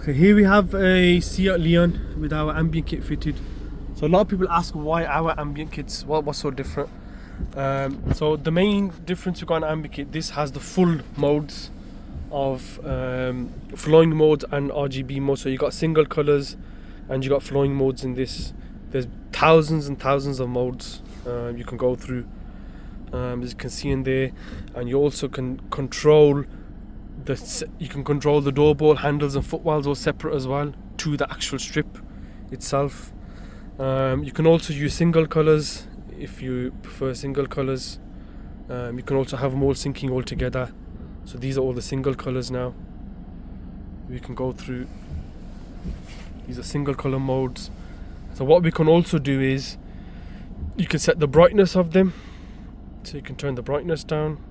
Okay, here we have a Seat Leon with our ambient kit fitted. So a lot of people ask why our ambient kits, what's so different. So the main difference we've got on ambient kit, this has the full modes of flowing modes and RGB modes. So you got single colors and you got flowing modes in this. There's thousands and thousands of modes you can go through, as you can see in there. And you also can control the door ball handles and footwells all separate as well to the actual strip itself. You can also use single colors if you prefer single colors. You can also have them all syncing all together. So these are all the single colors now. We can go through. These are single color modes. So what we can also do is you can set the brightness of them. So you can turn the brightness down.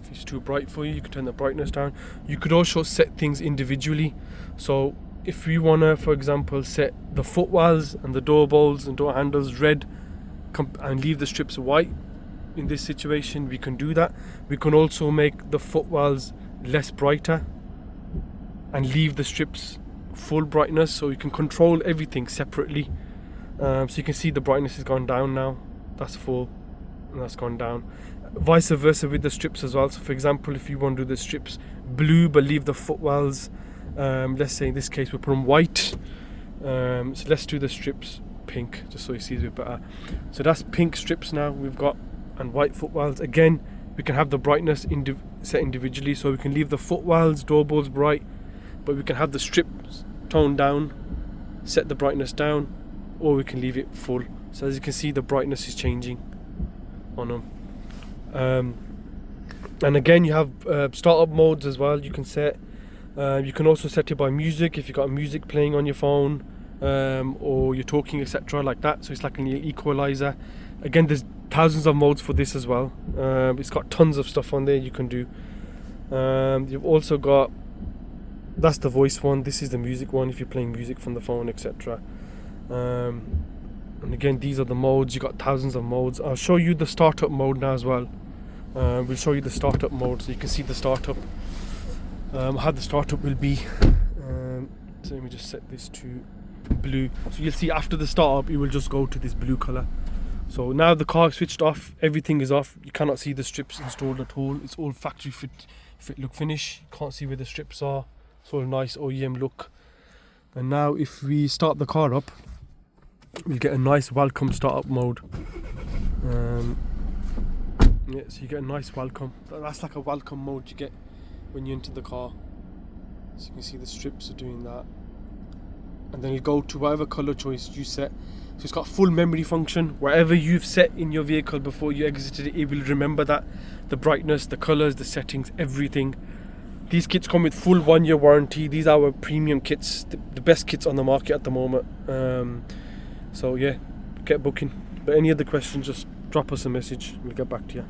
If it's too bright for you, you can turn the brightness down. You could also set things individually. So if we want to, for example, set the footwells and the door bowls and door handles red and leave the strips white, in this situation we can do that. We can also make the footwells less brighter and leave the strips full brightness, so you can control everything separately. So you can see the brightness has gone down now. That's full and that's gone down. Vice versa with the strips as well. So for example, if you want to do the strips blue but leave the footwells, let's say in this case we put them white, so let's do the strips pink just so you see it a bit better. So that's pink strips now we've got, and white footwells. Again, we can have the brightness set individually, so we can leave the footwells, door balls bright, but we can have the strips toned down, set the brightness down, or we can leave it full. So as you can see, the brightness is changing on them. And again, you have startup modes as well. You can set. You can also set it by music if you've got music playing on your phone, or you're talking, etc., like that. So it's like an equalizer. Again, there's thousands of modes for this as well. It's got tons of stuff on there you can do. You've also got, that's the voice one, this is the music one if you're playing music from the phone, etc. And again, these are the modes. You got thousands of modes. I'll show you the startup mode now as well. We'll show you the startup mode so you can see the startup, how the startup will be. So let me just set this to blue. So you'll see after the startup it will just go to this blue color. So now the car is switched off, everything is off. You cannot see the strips installed at all. It's all factory fit look finish. You can't see where the strips are. It's all nice OEM look. And now if we start the car up, we'll get a nice welcome startup mode. Yeah, so you get a nice welcome. That's like a welcome mode you get when you enter the car. So you can see the strips are doing that. And then you go to whatever color choice you set. So it's got full memory function. Whatever you've set in your vehicle before you exited it, it will remember that. The brightness, the colors, the settings, everything. These kits come with full 1-year warranty. These are our premium kits, the best kits on the market at the moment. So yeah, get booking. But any other questions, just drop us a message. We'll get back to you.